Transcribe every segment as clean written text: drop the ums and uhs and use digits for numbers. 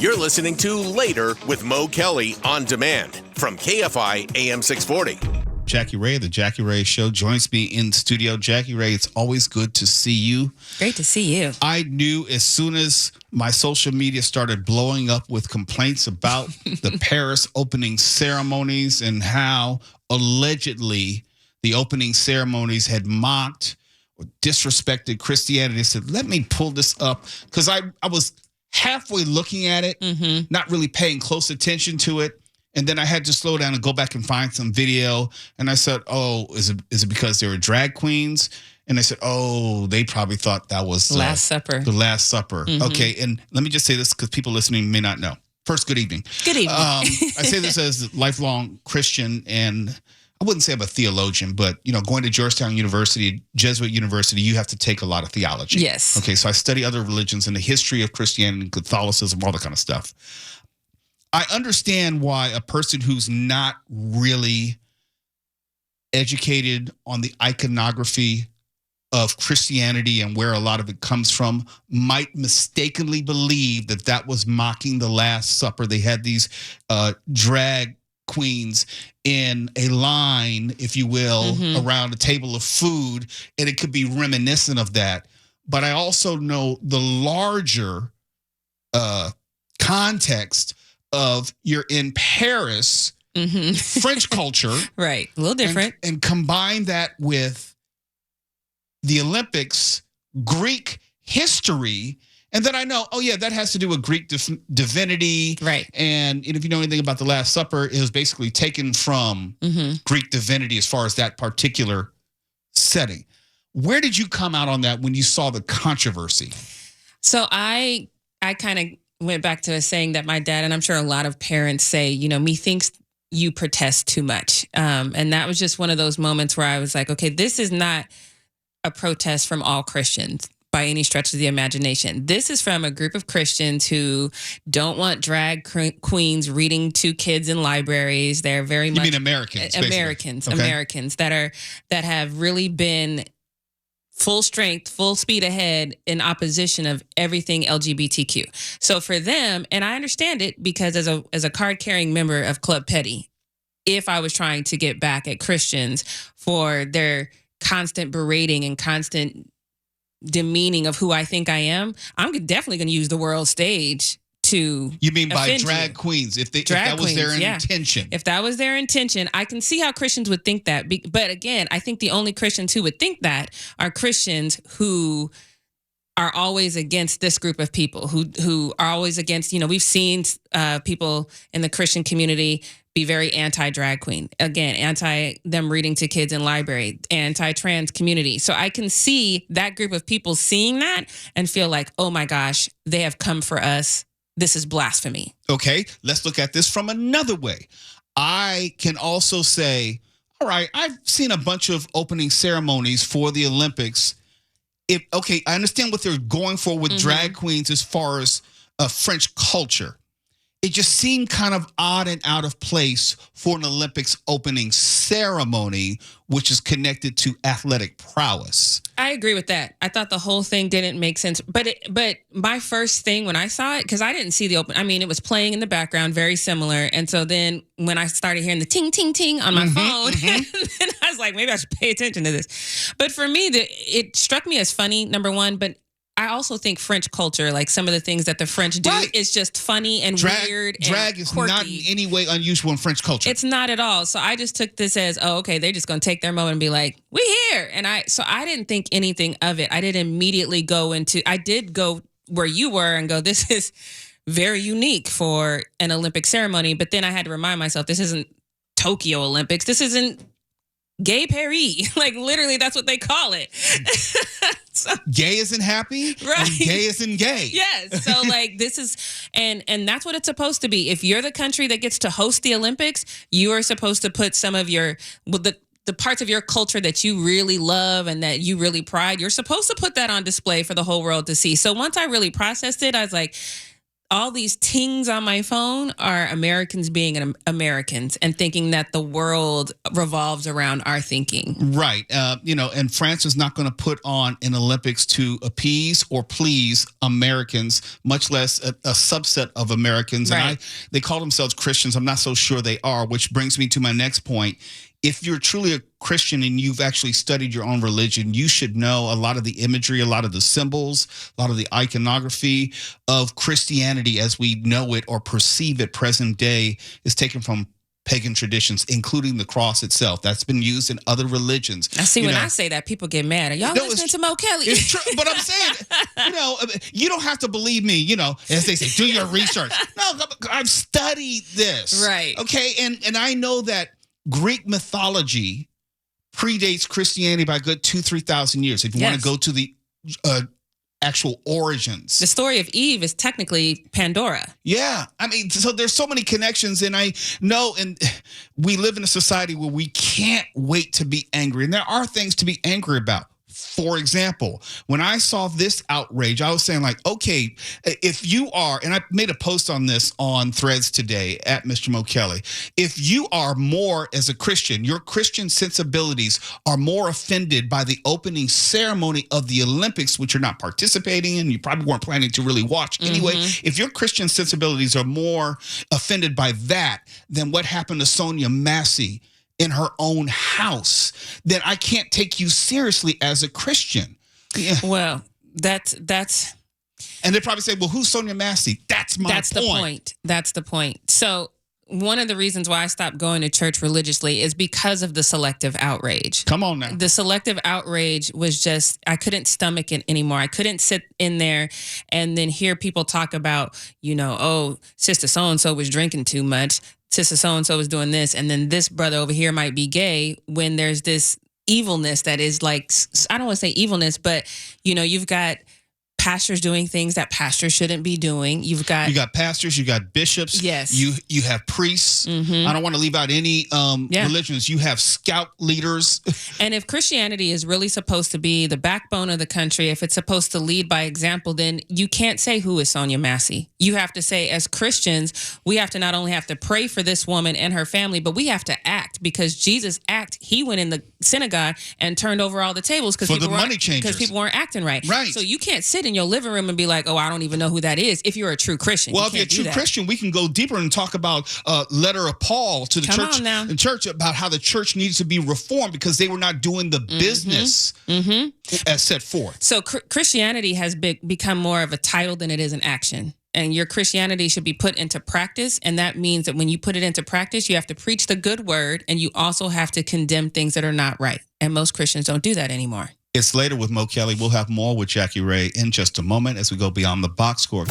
You're listening to Later with Mo Kelly on demand from KFI AM 640. Jackie Ray, the Jackie Ray Show, joins me in studio. Jackie Ray, it's always good to see you. Great to see you. I knew as soon as my social media started blowing up with complaints about the Paris opening ceremonies and how allegedly the opening ceremonies had mocked or disrespected Christianity, I said, let me pull this up, because I was halfway looking at it, not really paying close attention to it. And then I had to slow down and go back and find some video. And I said, oh, is it because they were drag queens? And I said, oh, they probably thought that was Last Supper. The Last Supper. Okay. And let me just say this because people listening may not know. First, good evening. Good evening. I say this as a lifelong Christian, and I wouldn't say I'm a theologian, but, you know, going to Georgetown University, Jesuit University, you have to take a lot of theology. Yes. Okay. So I study other religions and the history of Christianity, Catholicism, all that kind of stuff. I understand why a person who's not really educated on the iconography of Christianity and where a lot of it comes from might mistakenly believe that that was mocking the Last Supper. They had these drag queens in a line, if you will, around a table of food, and it could be reminiscent of that. But I also know the larger context of you're in Paris, French culture. Right. A little different. And combine that with the Olympics, Greek history. And then I know, oh, yeah, that has to do with Greek divinity. Right. And if you know anything about the Last Supper, it was basically taken from Greek divinity as far as that particular setting. Where did you come out on that when you saw the controversy? So I kind of went back to a saying that my dad, and I'm sure a lot of parents say, you know, methinks you protest too much. And that was just one of those moments where I was like, okay, this is not a protest from all Christians by any stretch of the imagination. This is from a group of Christians who don't want drag queens reading to kids in libraries. They're very much... You mean Americans? Americans, okay. Americans that have really been full strength, full speed ahead in opposition of everything LGBTQ. So for them, and I understand it because as a card-carrying member of Club Petty, if I was trying to get back at Christians for their constant berating and constant demeaning of who I think I am, I'm definitely going to use the world stage to... You mean by drag queens, if that was their intention? If that was their intention, I can see how Christians would think that. But again, I think the only Christians who would think that are Christians who are always against this group of people, who are always against, you know, we've seen people in the Christian community be very anti-drag queen. Again, anti them reading to kids in library, anti-trans community. So I can see that group of people seeing that and feel like, oh my gosh, they have come for us. This is blasphemy. Okay, let's look at this from another way. I can also say, all right, I've seen a bunch of opening ceremonies for the Olympics. I understand what they're going for with drag queens as far as French culture. It just seemed kind of odd and out of place for an Olympics opening ceremony, which is connected to athletic prowess. I agree with that. I thought the whole thing didn't make sense. But my first thing when I saw it, because I didn't see the open, I mean, it was playing in the background, very similar. And so then when I started hearing the ting, ting, ting on my phone, then I was like, maybe I should pay attention to this. But for me, it struck me as funny, number one, but I also think French culture, like some of the things that the French do, is just funny and weird and drag is quirky. not in any way unusual in French culture. It's not at all. So I just took this as, oh, okay, they're just going to take their moment and be like, we here. And I didn't think anything of it. I didn't immediately go into, I did go where you were and go, this is very unique for an Olympic ceremony. But then I had to remind myself, this isn't Tokyo Olympics. This isn't Gay Paris. Like literally that's what they call it. So, gay isn't happy, right? And gay isn't gay. Yes. So like this is, and that's what it's supposed to be. If you're the country that gets to host the Olympics, you are supposed to put some of your, the parts of your culture that you really love and that you really pride, you're supposed to put that on display for the whole world to see. So once I really processed it, I was like, all these tings on my phone are Americans being Americans and thinking that the world revolves around our thinking. Right. And France is not going to put on an Olympics to appease or please Americans, much less a subset of Americans. Right. And they call themselves Christians. I'm not so sure they are, which brings me to my next point. If you're truly a Christian and you've actually studied your own religion, you should know a lot of the imagery, a lot of the symbols, a lot of the iconography of Christianity as we know it or perceive it present day is taken from pagan traditions, including the cross itself. That's been used in other religions. I see when I say that, people get mad. Are y'all listening to Mo Kelly? It's true, but I'm saying, you don't have to believe me, as they say, do your research. No, I've studied this. Right. Okay, and I know that Greek mythology predates Christianity by a good 2,000-3,000 years. If you want to go to the actual origins. The story of Eve is technically Pandora. Yeah. I mean, so there's so many connections, and I know, and we live in a society where we can't wait to be angry, and there are things to be angry about. For example, when I saw this outrage, I was saying like, okay, if you are, and I made a post on this on Threads today at Mr. Mo Kelly, if you are more as a Christian, your Christian sensibilities are more offended by the opening ceremony of the Olympics, which you're not participating in, you probably weren't planning to really watch anyway. If your Christian sensibilities are more offended by that than what happened to Sonia Massey in her own house, then I can't take you seriously as a Christian. Yeah. Well, that's and they probably say, well, who's Sonia Massey? That's the point. That's the point. So one of the reasons why I stopped going to church religiously is because of the selective outrage. Come on now. The selective outrage was just, I couldn't stomach it anymore. I couldn't sit in there and then hear people talk about, oh, sister so-and-so was drinking too much. Sister so-and-so is doing this, and then this brother over here might be gay, when there's this evilness that is like, I don't want to say evilness, but, you've got pastors doing things that pastors shouldn't be doing. You got pastors, you got bishops. Yes. You have priests. I don't want to leave out any religions. You have scout leaders. And if Christianity is really supposed to be the backbone of the country, if it's supposed to lead by example, then you can't say who is Sonia Massey. You have to say, as Christians, we have to not only have to pray for this woman and her family, but we have to act, because Jesus he went in the synagogue and turned over all the tables because people weren't acting right. Right. So you can't sit in your living room and be like, oh, I don't even know who that is. If you're a true Christian, well, if you're a true Christian, we can go deeper and talk about letter of Paul to the church about how the church needs to be reformed because they were not doing the business as set forth. So Christianity has become more of a title than it is an action. And your Christianity should be put into practice. And that means that when you put it into practice, you have to preach the good word, and you also have to condemn things that are not right. And most Christians don't do that anymore. It's Later with Mo Kelly. We'll have more with Jackie Ray in just a moment as we go beyond the box score.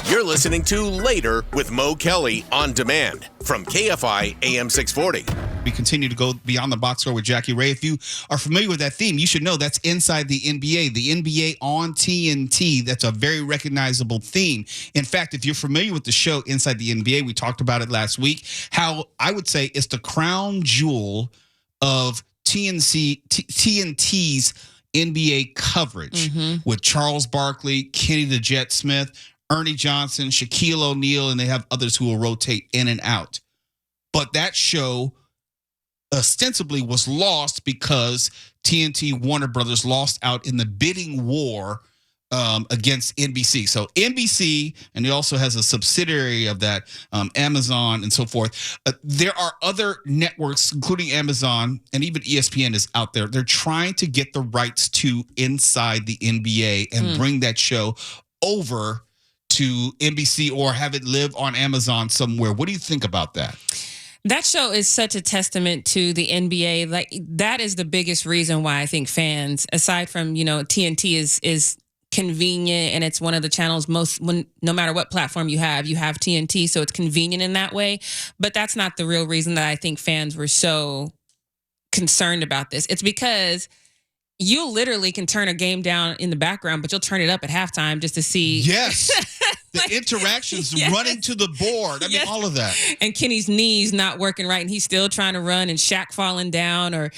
You're listening to Later with Mo Kelly on demand from KFI AM 640. We continue to go beyond the box score with Jackie Ray. If you are familiar with that theme, you should know that's Inside the NBA. The NBA on TNT. That's a very recognizable theme. In fact, if you're familiar with the show Inside the NBA, we talked about it last week, how I would say it's the crown jewel of TNT's NBA coverage with Charles Barkley, Kenny the Jet Smith, Ernie Johnson, Shaquille O'Neal, and they have others who will rotate in and out. But that show ostensibly was lost because TNT Warner Brothers lost out in the bidding war against NBC. So NBC, and it also has a subsidiary of that, Amazon and so forth. There are other networks, including Amazon, and even ESPN is out there. They're trying to get the rights to Inside the NBA and bring that show over to NBC or have it live on Amazon somewhere. What do you think about that? That show is such a testament to the NBA. Like, that is the biggest reason why I think fans, aside from, TNT is convenient, and it's one of the channels no matter what platform you have TNT, so it's convenient in that way. But that's not the real reason that I think fans were so concerned about this. It's because you literally can turn a game down in the background, but you'll turn it up at halftime just to see. Yes. the interactions, Yes. running to the board. I mean, Yes. all of that. And Kenny's knees not working right, and he's still trying to run, and Shaq falling down, or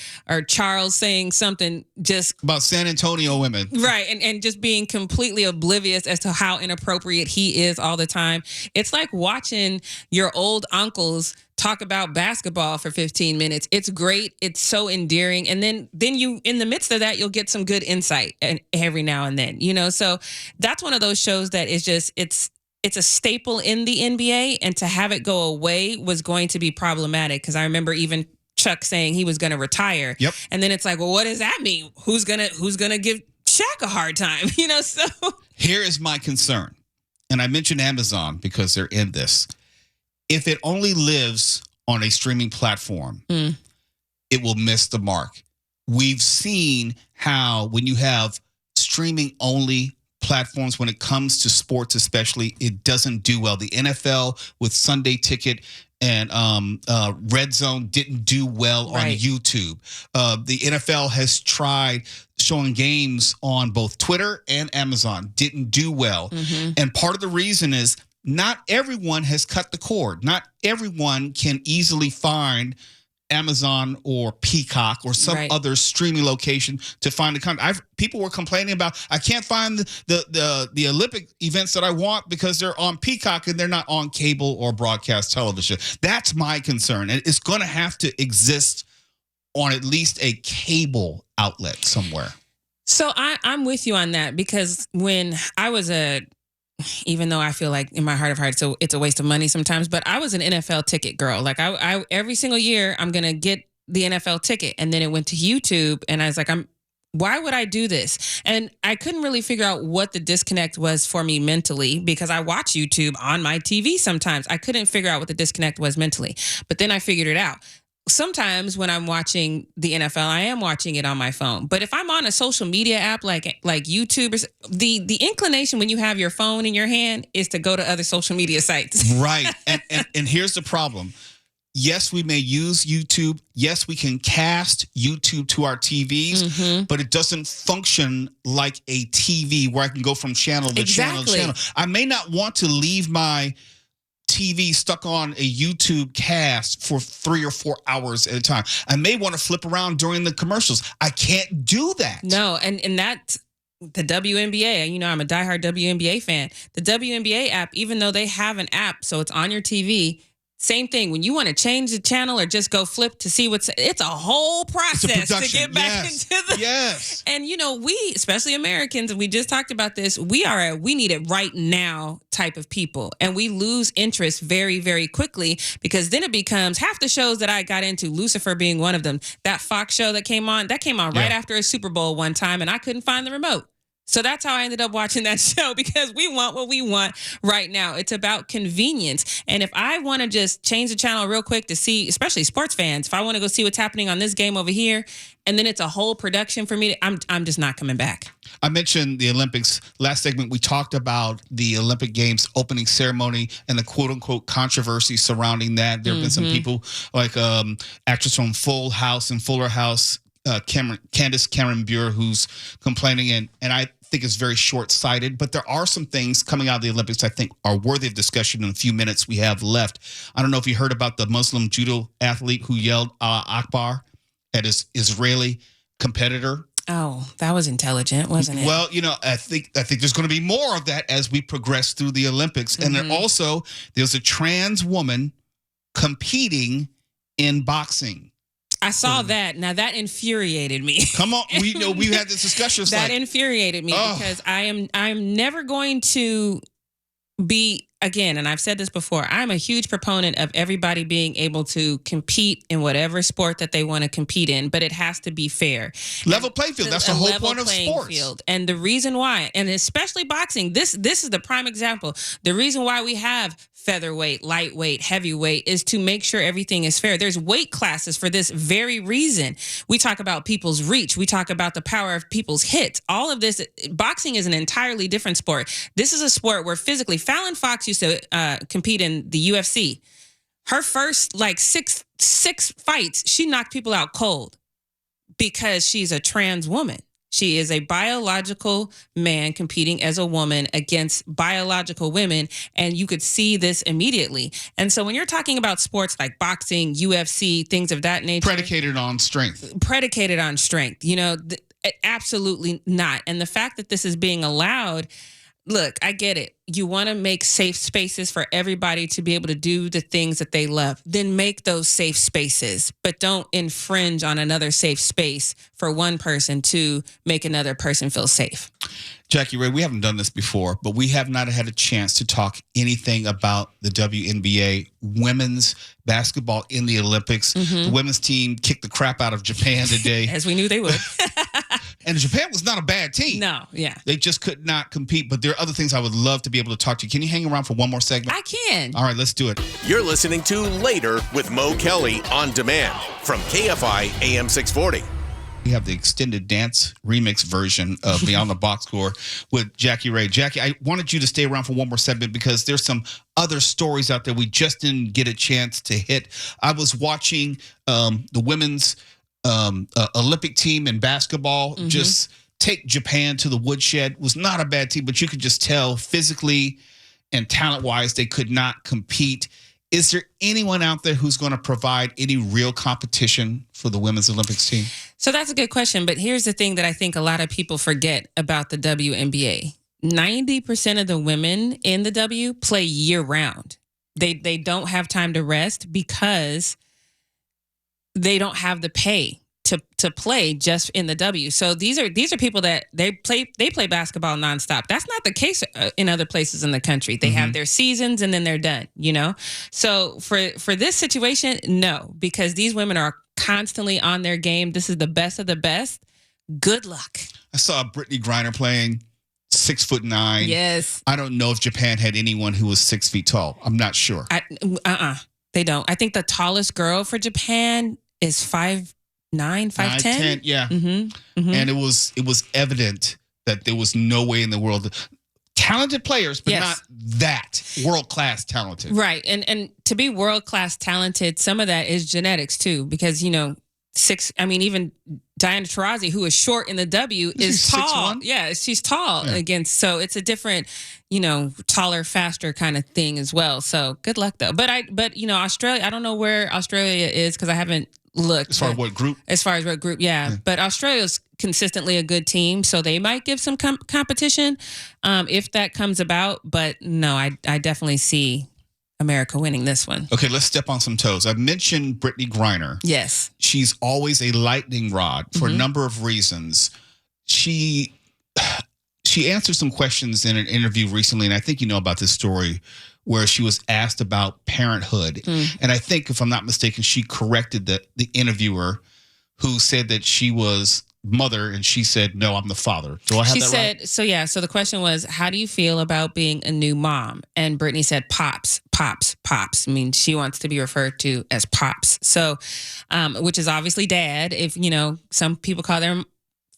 Charles saying something just About San Antonio women. right, and just being completely oblivious as to how inappropriate he is all the time. It's like watching your old uncles talk about basketball for 15 minutes. It's great. It's so endearing. And then you, in the midst of that, you'll get some good insight and every now and then, so that's one of those shows that is just, it's a staple in the NBA, and to have it go away was going to be problematic, because I remember even Chuck saying he was going to retire. Yep. And then it's like, well, what does that mean? Who's going to give Shaq a hard time? So Here is my concern. And I mentioned Amazon because they're in this. If it only lives on a streaming platform, it will miss the mark. We've seen how when you have streaming only platforms, when it comes to sports especially, it doesn't do well. The NFL with Sunday Ticket and Red Zone didn't do well on YouTube. The NFL has tried showing games on both Twitter and Amazon, didn't do well. And part of the reason is not everyone has cut the cord. Not everyone can easily find Amazon or Peacock or some other streaming location to find the content. People were complaining about, I can't find the Olympic events that I want because they're on Peacock and they're not on cable or broadcast television. That's my concern. And it's going to have to exist on at least a cable outlet somewhere. So I'm with you on that, because when I was even though I feel like in my heart of hearts, so it's a waste of money sometimes, but I was an NFL ticket girl. Like I every single year I'm going to get the NFL ticket. And then it went to YouTube, and I was like, why would I do this? And I couldn't really figure out what the disconnect was for me mentally, because I watch YouTube on my TV sometimes. I couldn't figure out what the disconnect was mentally, but then I figured it out. Sometimes when I'm watching the NFL, I am watching it on my phone. But if I'm on a social media app like YouTube, the inclination when you have your phone in your hand is to go to other social media sites. Right. And here's the problem. Yes, we may use YouTube. Yes, we can cast YouTube to our TVs, but it doesn't function like a TV where I can go from channel to channel to channel. I may not want to leave my TV stuck on a YouTube cast for 3 or 4 hours at a time. I may want to flip around during the commercials. I can't do that. No, and that's the WNBA. I'm a diehard WNBA fan. The WNBA app, even though they have an app, so it's on your TV, same thing. When you want to change the channel or just go flip to see it's a whole process to get back into the. Yes. And we, especially Americans, and we just talked about this, we need it right now type of people. And we lose interest very, very quickly, because then it becomes half the shows that I got into, Lucifer being one of them. That Fox show that came on right after a Super Bowl one time, and I couldn't find the remote. So that's how I ended up watching that show, because we want what we want right now. It's about convenience. And if I want to just change the channel real quick to see, especially sports fans, if I want to go see what's happening on this game over here, and then it's a whole production for me, I'm just not coming back. I mentioned the Olympics. Last segment, we talked about the Olympic Games opening ceremony and the quote-unquote controversy surrounding that. There have been some people like actress from Full House and Fuller House, Candace Cameron Bure, who's complaining, and I think it's very short-sighted, but there are some things coming out of the Olympics I think are worthy of discussion in the few minutes we have left. I don't know if you heard about the Muslim judo athlete who yelled Akbar at his Israeli competitor. Oh, that was intelligent, wasn't it? Well, I think there's going to be more of that as we progress through the Olympics. And then also there's a trans woman competing in boxing. I saw that. Now that infuriated me. Come on, we had this discussion. That infuriated me because I'm never going to be, again, and I've said this before, I'm a huge proponent of everybody being able to compete in whatever sport that they want to compete in, but it has to be fair. Level playing field. That's the whole point of sports. Field. And the reason why, and especially boxing, this is the prime example. The reason why we have featherweight, lightweight, heavyweight is to make sure everything is fair. There's weight classes for this very reason. We talk about people's reach. We talk about the power of people's hits. All of this, boxing is an entirely different sport. This is a sport where physically, Fallon Fox used to compete in the UFC. Her first six fights, she knocked people out cold because she's a trans woman. She is a biological man competing as a woman against biological women. And you could see this immediately. And so when you're talking about sports like boxing, UFC, things of that nature. Predicated on strength. Absolutely not. And the fact that this is being allowed, look, I get it. You want to make safe spaces for everybody to be able to do the things that they love. Then make those safe spaces, but don't infringe on another safe space for one person to make another person feel safe. Jackie Ray, we haven't done this before, but we have not had a chance to talk anything about the WNBA women's basketball in the Olympics. The women's team kicked the crap out of Japan today. As we knew they would. And Japan was not a bad team. No, yeah. They just could not compete. But there are other things I would love to be able to talk to you. Can you hang around for one more segment? I can. All right, let's do it. You're listening to Later with Mo Kelly on demand from KFI AM 640. We have the extended dance remix version of Beyond the Box Score with Jackie Ray. Jackie, I wanted you to stay around for one more segment because there's some other stories out there we just didn't get a chance to hit. I was watching the women's Olympic team in basketball just take Japan to the woodshed. It was not a bad team, but you could just tell physically and talent-wise they could not compete. Is there anyone out there who's going to provide any real competition for the women's Olympics team? So that's a good question. But here's the thing that I think a lot of people forget about the WNBA. 90% of the women in the W play year round. They don't have time to rest because they don't have the pay to play just in the W. So these are people that they play basketball nonstop. That's not the case in other places in the country. They have their seasons and then they're done, you know? So for this situation, no, because these women are constantly on their game. This is the best of the best. Good luck. I saw Brittany Griner playing 6'9". Yes. I don't know if Japan had anyone who was 6 feet tall. I'm not sure. They don't. I think the tallest girl for Japan is 5'9", 5'10". Yeah. And it was evident that there was no way in the world. Talented players, but not that world-class talented. Right. And to be world-class talented, some of that is genetics too, because, even Diana Taurasi, who is short in the W, is tall. 6'1"? Yeah, she's tall against. So it's a different, taller, faster kind of thing as well. So good luck though. But Australia, I don't know where Australia is because I haven't looked. As far as what group? As far as what group, yeah. But Australia's consistently a good team, so they might give some competition if that comes about. But no, I definitely see America winning this one. Okay, let's step on some toes. I've mentioned Brittany Griner. Yes. She's always a lightning rod for a number of reasons. She answered some questions in an interview recently, and I think you know about this story, where she was asked about parenthood. And I think, if I'm not mistaken, she corrected the interviewer who said that she was mother, and she said, no, I'm the father. Do I have that right? So the question was, how do you feel about being a new mom? And Brittany said, pops. I mean, she wants to be referred to as pops. So, which is obviously dad. If, some people call them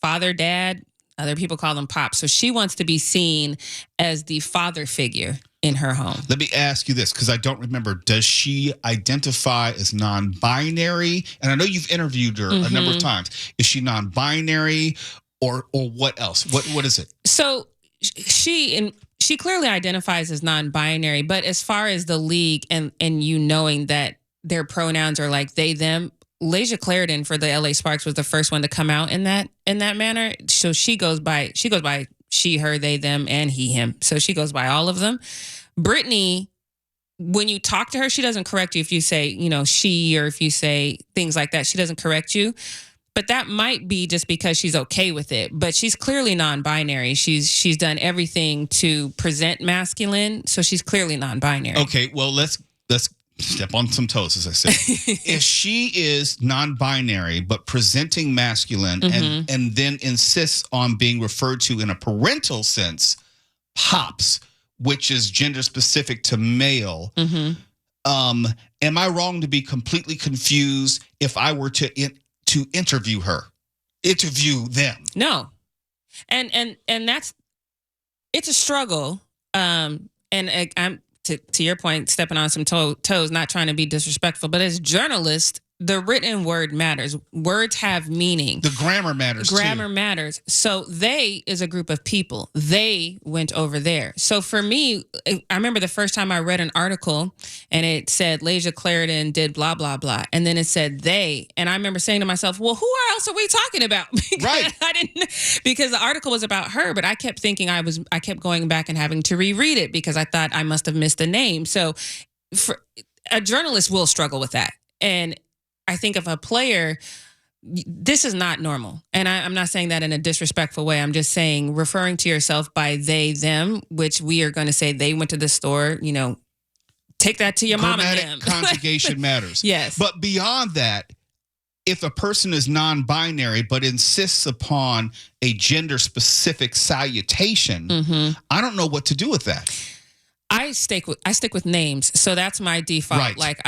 father, dad, other people call them pops. So she wants to be seen as the father figure in her home. Let me ask you this, because I don't remember. Does she identify as non-binary? And I know you've interviewed her a number of times. Is she non-binary or what else? What is it? So she clearly identifies as non-binary, but as far as the league and knowing that their pronouns are like they, them, Lasia Clarendon for the LA Sparks was the first one to come out in that manner. So she goes by she, her, they, them, and he, him. So she goes by all of them. Brittany, when you talk to her, she doesn't correct you if you say, she, or if you say things like that. She doesn't correct you. But that might be just because she's okay with it. But she's clearly non-binary. She's done everything to present masculine. So she's clearly non-binary. Okay, well, let's step on some toes, as I said. If she is non-binary but presenting masculine and then insists on being referred to in a parental sense, pops, which is gender specific to male, am I wrong to be completely confused if I were to interview them? No, and it's a struggle. And I'm. To your point, stepping on some toes, not trying to be disrespectful, but as journalists, the written word matters. Words have meaning. The grammar matters Grammar matters. So they is a group of people. They went over there. So for me, I remember the first time I read an article and it said Lasia Clarendon did blah, blah, blah. And then it said they. And I remember saying to myself, well, who else are we talking about? Right. Because the article was about her, but I kept thinking I kept going back and having to reread it because I thought I must have missed the name. So a journalist will struggle with that. And I think of a player, this is not normal. And I'm not saying that in a disrespectful way. I'm just saying referring to yourself by they, them, which we are going to say they went to the store, take that to your mom and them. Conjugation matters. Yes. But beyond that, if a person is non-binary but insists upon a gender-specific salutation, I don't know what to do with that. I stick with names, so that's my default. Right. Like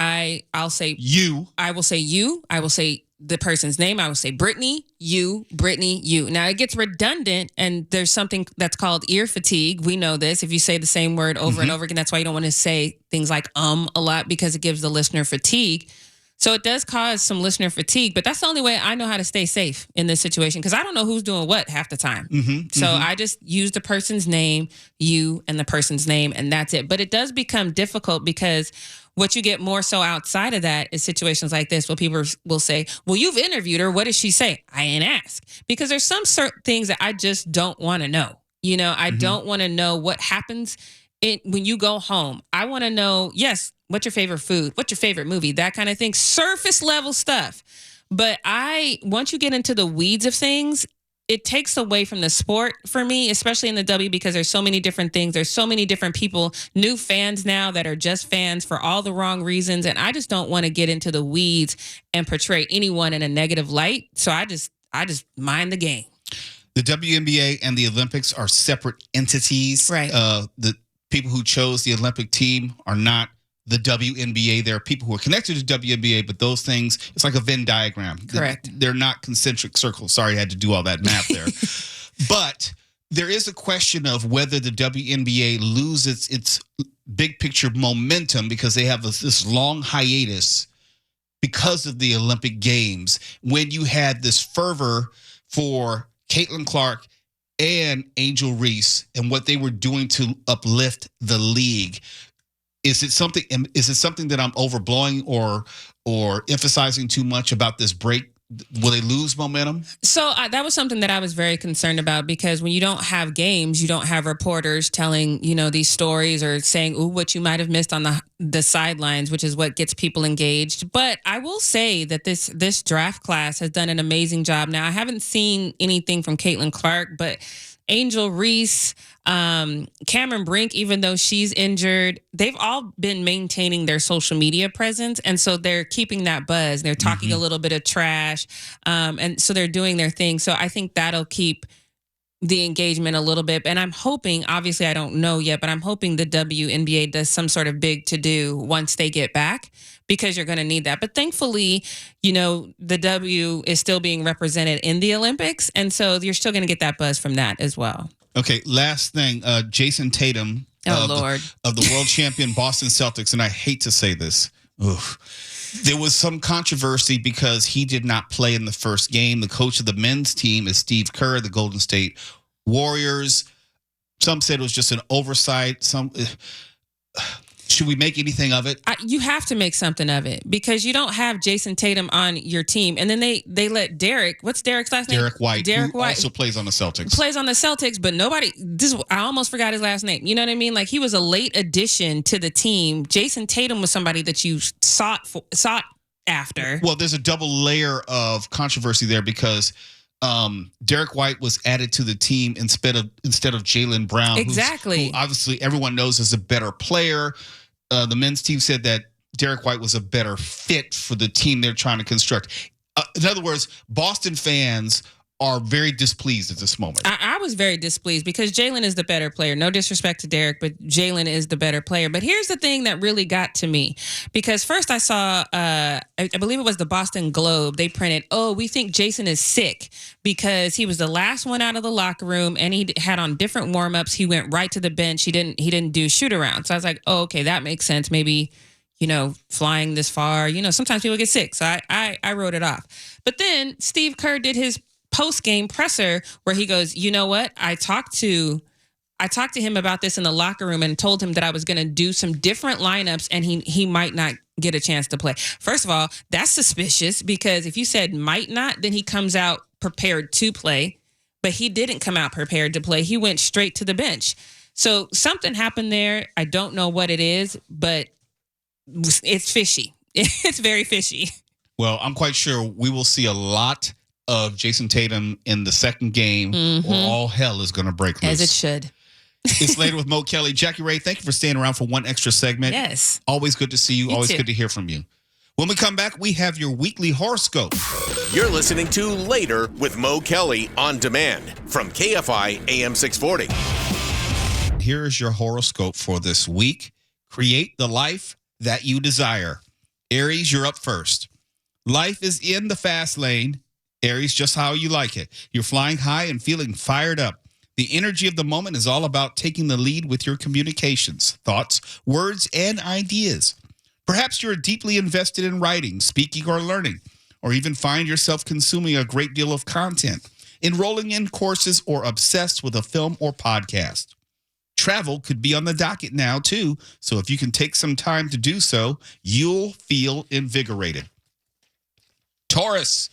I'll say you. I will say you. I will say the person's name. I will say Brittany, you, Brittany, you. Now it gets redundant, and there's something that's called ear fatigue. We know this. If you say the same word over and over again, that's why you don't want to say things like a lot, because it gives the listener fatigue. So it does cause some listener fatigue, but that's the only way I know how to stay safe in this situation, because I don't know who's doing what half the time. So I just use the person's name, you, and the person's name, and that's it. But it does become difficult because what you get more so outside of that is situations like this where people will say, well, you've interviewed her. What did she say? I ain't ask. Because there's some certain things that I just don't want to know. I don't want to know what happens when you go home. I want to know, yes, what's your favorite food? What's your favorite movie? That kind of thing. Surface level stuff. But once you get into the weeds of things, it takes away from the sport for me, especially in the W, because there's so many different things. There's so many different people, new fans now that are just fans for all the wrong reasons. And I just don't want to get into the weeds and portray anyone in a negative light. So I just mind the game. The WNBA and the Olympics are separate entities. Right. The people who chose the Olympic team are not the WNBA. There are people who are connected to WNBA, but those things, it's like a Venn diagram. Correct. They're not concentric circles. Sorry, I had to do all that math there. But there is a question of whether the WNBA loses its big picture momentum because they have this long hiatus because of the Olympic Games, when you had this fervor for Caitlin Clark and Angel Reese and what they were doing to uplift the league. Is it something that I'm overblowing or emphasizing too much about this break? Will they lose momentum? So that was something that I was very concerned about, because when you don't have games, you don't have reporters telling, these stories or saying, ooh, what you might have missed on the sidelines, which is what gets people engaged. But I will say that this draft class has done an amazing job. Now, I haven't seen anything from Caitlin Clark, but Angel Reese, Cameron Brink, even though she's injured, they've all been maintaining their social media presence. And so they're keeping that buzz. They're talking a little bit of trash. And so they're doing their thing. So I think that'll keep the engagement a little bit. And I'm hoping, obviously I don't know yet, but I'm hoping the WNBA does some sort of big to-do once they get back, because you're going to need that. But thankfully, the W is still being represented in the Olympics. And so you're still going to get that buzz from that as well. Okay, last thing, Jason Tatum of the world champion Boston Celtics, and I hate to say this, there was some controversy because he did not play in the first game. The coach of the men's team is Steve Kerr, the Golden State Warriors. Some said it was just an oversight. Should we make anything of it? You have to make something of it, because you don't have Jason Tatum on your team. And then they let Derek, what's Derek's last name? Derek White, Derek who White also plays on the Celtics. Plays on the Celtics, but I almost forgot his last name. You know what I mean? Like, he was a late addition to the team. Jason Tatum was somebody that you sought after. Well, there's a double layer of controversy there, because Derek White was added to the team instead of Jaylen Brown. Exactly. Who obviously everyone knows is a better player. The men's team said that Derek White was a better fit for the team they're trying to construct. In other words, Boston fans are very displeased at this moment. I was very displeased, because Jaylen is the better player. No disrespect to Derek, but Jaylen is the better player. But here's the thing that really got to me, because first I saw, I believe it was the Boston Globe. They printed, we think Jason is sick because he was the last one out of the locker room, and he had on different warm-ups. He went right to the bench. He didn't do shoot around. So I was like, okay, that makes sense. Maybe flying this far. Sometimes people get sick. So I wrote it off. But then Steve Kerr did his post-game presser where he goes, you know what? I talked to him about this in the locker room and told him that I was going to do some different lineups and he might not get a chance to play. First of all, that's suspicious because if you said might not, then he comes out prepared to play, but he didn't come out prepared to play. He went straight to the bench. So something happened there. I don't know what it is, but it's fishy. It's very fishy. Well, I'm quite sure we will see a lot of Jason Tatum in the second game or all hell is going to break loose. As it should. It's Later with Mo Kelly. Jackie Ray, thank you for staying around for one extra segment. Yes. Always good to see you. Always too. good to hear from you. When we come back, we have your weekly horoscope. You're listening to Later with Mo Kelly on demand from KFI AM 640. Here is your horoscope for this week. Create the life that you desire. Aries, you're up first. Life is in the fast lane. Aries, just how you like it. You're flying high and feeling fired up. The energy of the moment is all about taking the lead with your communications, thoughts, words, and ideas. Perhaps you're deeply invested in writing, speaking, or learning, or even find yourself consuming a great deal of content, enrolling in courses, or obsessed with a film or podcast. Travel could be on the docket now, too, so if you can take some time to do so, you'll feel invigorated. Taurus,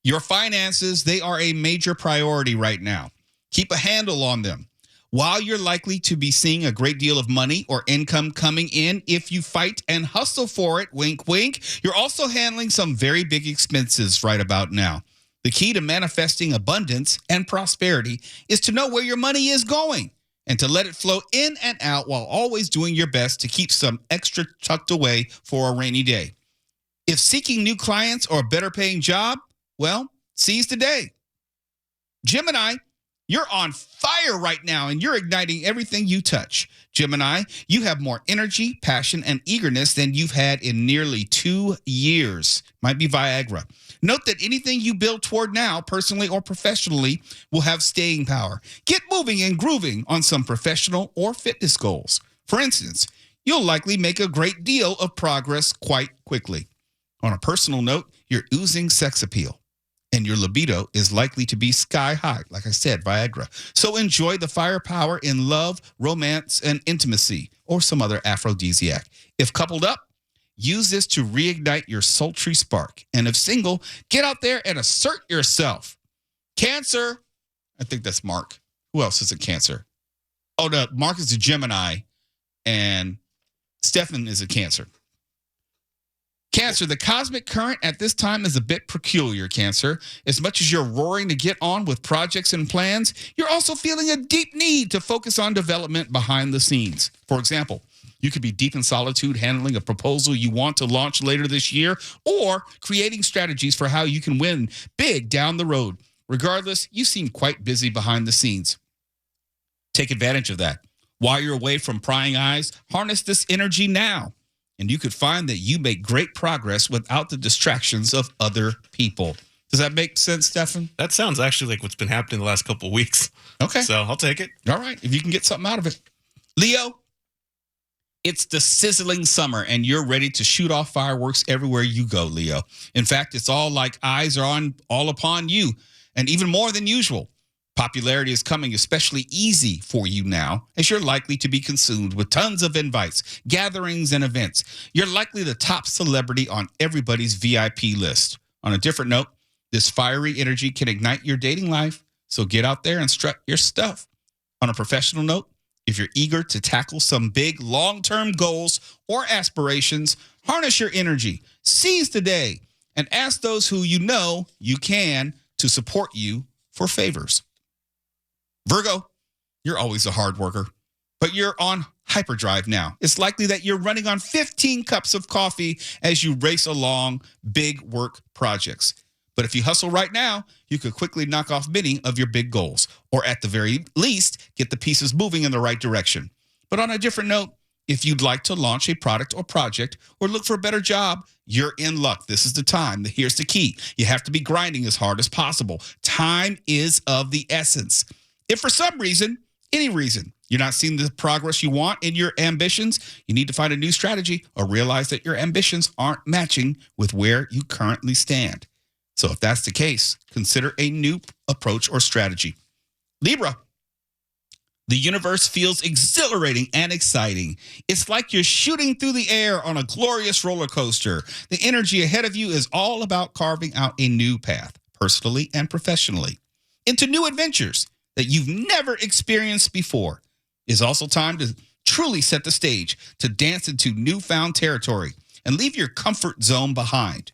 your finances, they are a major priority right now. Keep a handle on them. While you're likely to be seeing a great deal of money or income coming in if you fight and hustle for it, wink, wink, you're also handling some very big expenses right about now. The key to manifesting abundance and prosperity is to know where your money is going and to let it flow in and out while always doing your best to keep some extra tucked away for a rainy day. If seeking new clients or a better paying job, well, seize the day. Gemini, you're on fire right now and you're igniting everything you touch. Gemini, you have more energy, passion, and eagerness than you've had in nearly 2 years. Might be Viagra. Note that anything you build toward now, personally or professionally, will have staying power. Get moving and grooving on some professional or fitness goals. For instance, you'll likely make a great deal of progress quite quickly. On a personal note, you're oozing sex appeal. And your libido is likely to be sky high, like I said, Viagra. So enjoy the firepower in love, romance, and intimacy, or some other aphrodisiac. If coupled up, use this to reignite your sultry spark. And if single, get out there and assert yourself. Cancer, I think that's Mark. Who else is a Cancer? Oh, no, Mark is a Gemini, and Stefan is a Cancer. Cancer, the cosmic current at this time is a bit peculiar, Cancer. As much as you're roaring to get on with projects and plans, you're also feeling a deep need to focus on development behind the scenes. For example, you could be deep in solitude handling a proposal you want to launch later this year or creating strategies for how you can win big down the road. Regardless, you seem quite busy behind the scenes. Take advantage of that. While you're away from prying eyes, harness this energy now. And you could find that you make great progress without the distractions of other people. Does that make sense, Stefan? That sounds actually like what's been happening the last couple of weeks. Okay. So I'll take it. All right. If you can get something out of it. Leo, it's the sizzling summer and you're ready to shoot off fireworks everywhere you go, Leo. In fact, it's all like eyes are all upon you and even more than usual. Popularity is coming especially easy for you now, as you're likely to be consumed with tons of invites, gatherings, and events. You're likely the top celebrity on everybody's VIP list. On a different note, this fiery energy can ignite your dating life, so get out there and strut your stuff. On a professional note, if you're eager to tackle some big long-term goals or aspirations, harness your energy, seize the day, and ask those who you know you can to support you for favors. Virgo, you're always a hard worker, but you're on hyperdrive now. It's likely that you're running on 15 cups of coffee as you race along big work projects. But if you hustle right now, you could quickly knock off many of your big goals, or at the very least, get the pieces moving in the right direction. But on a different note, if you'd like to launch a product or project or look for a better job, you're in luck. This is the time. Here's the key. You have to be grinding as hard as possible. Time is of the essence. If for some reason, any reason, You're not seeing the progress you want in your ambitions? You need to find a new strategy or realize that your ambitions aren't matching with where you currently stand. So if that's the case, consider a new approach or strategy. Libra, the universe feels exhilarating and exciting. It's like you're shooting through the air on a glorious roller coaster. The energy ahead of you is all about carving out a new path, personally and professionally, into new adventures that you've never experienced before. It's also time to truly set the stage, to dance into newfound territory and leave your comfort zone behind.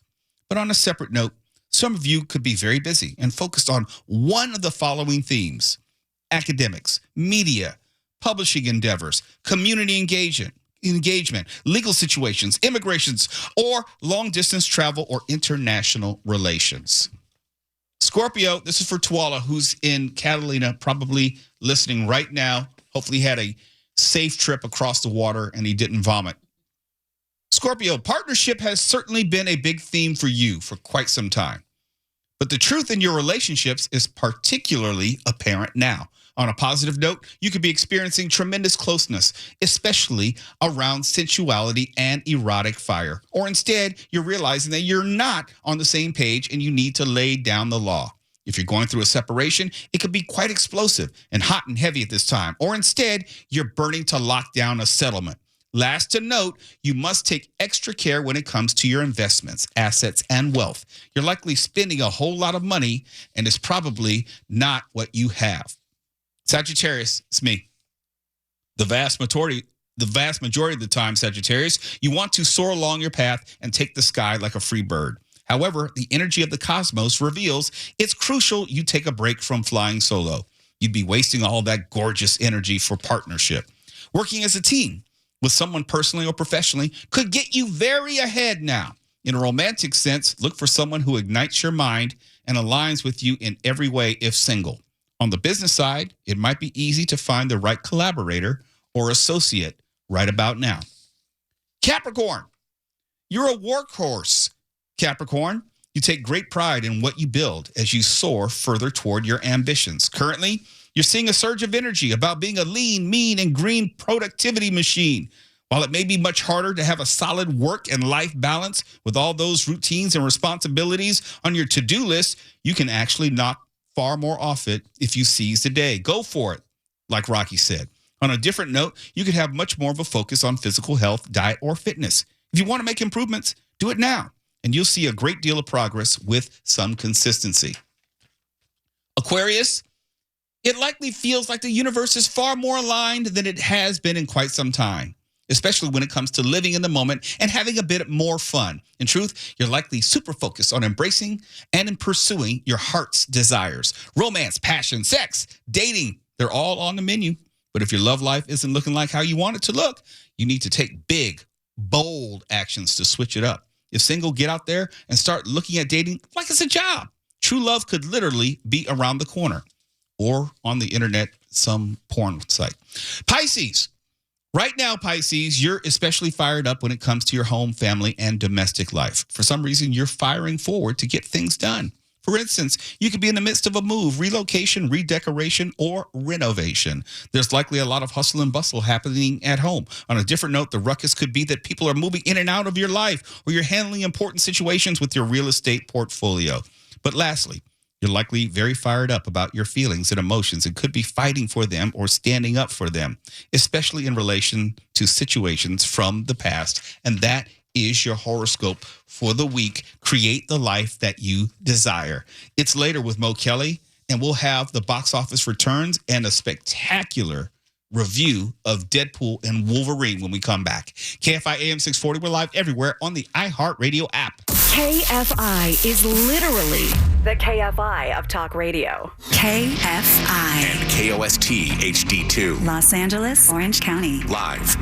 But on a separate note, some of you could be very busy and focused on one of the following themes: academics, media, publishing endeavors, community engagement, legal situations, immigrations, or long-distance travel or international relations. Scorpio, this is for Tuala, who's in Catalina, probably listening right now. Hopefully he had a safe trip across the water and he didn't vomit. Scorpio, partnership has certainly been a big theme for you for quite some time. But the truth in your relationships is particularly apparent now. On a positive note, you could be experiencing tremendous closeness, especially around sensuality and erotic fire. Or instead, you're realizing that you're not on the same page and you need to lay down the law. If you're going through a separation, it could be quite explosive and hot and heavy at this time. Or instead, you're burning to lock down a settlement. Last to note, you must take extra care when it comes to your investments, assets, and wealth. You're likely spending a whole lot of money, and it's probably not what you have. Sagittarius, it's me. The vast majority of the time, Sagittarius, you want to soar along your path and take the sky like a free bird. However, the energy of the cosmos reveals it's crucial you take a break from flying solo. You'd be wasting all that gorgeous energy for partnership. Working as a team with someone personally or professionally could get you very ahead now. In a romantic sense, look for someone who ignites your mind and aligns with you in every way if single. On the business side, it might be easy to find the right collaborator or associate right about now. Capricorn, you're a workhorse. Capricorn, you take great pride in what you build as you soar further toward your ambitions. Currently, you're seeing a surge of energy about being a lean, mean, and green productivity machine. While it may be much harder to have a solid work and life balance with all those routines and responsibilities on your to-do list, you can actually knock far more off it if you seize the day. Go for it, like Rocky said. On a different note, you could have much more of a focus on physical health, diet, or fitness. If you want to make improvements, do it now, and you'll see a great deal of progress with some consistency. Aquarius, it likely feels like the universe is far more aligned than it has been in quite some time, especially when it comes to living in the moment and having a bit more fun. In truth, you're likely super focused on embracing and in pursuing your heart's desires. Romance, passion, sex, dating, they're all on the menu. But if your love life isn't looking like how you want it to look, you need to take big, bold actions to switch it up. If single, get out there and start looking at dating like it's a job. True love could literally be around the corner or on the internet, some porn site. Pisces. Right now, Pisces, you're especially fired up when it comes to your home, family, and domestic life. For some reason, you're firing forward to get things done. For instance, you could be in the midst of a move, relocation, redecoration, or renovation. There's likely a lot of hustle and bustle happening at home. On a different note, the ruckus could be that people are moving in and out of your life, or you're handling important situations with your real estate portfolio. But lastly, you're likely very fired up about your feelings and emotions and could be fighting for them or standing up for them, especially in relation to situations from the past. And that is your horoscope for the week. Create the life that you desire. It's later with Mo Kelly, and we'll have the box office returns and a spectacular review of Deadpool and Wolverine when we come back. KFI AM 640, we're live everywhere on the iHeartRadio app. KFI is literally the KFI of talk radio. KFI. And KOST HD2. Los Angeles, Orange County. Live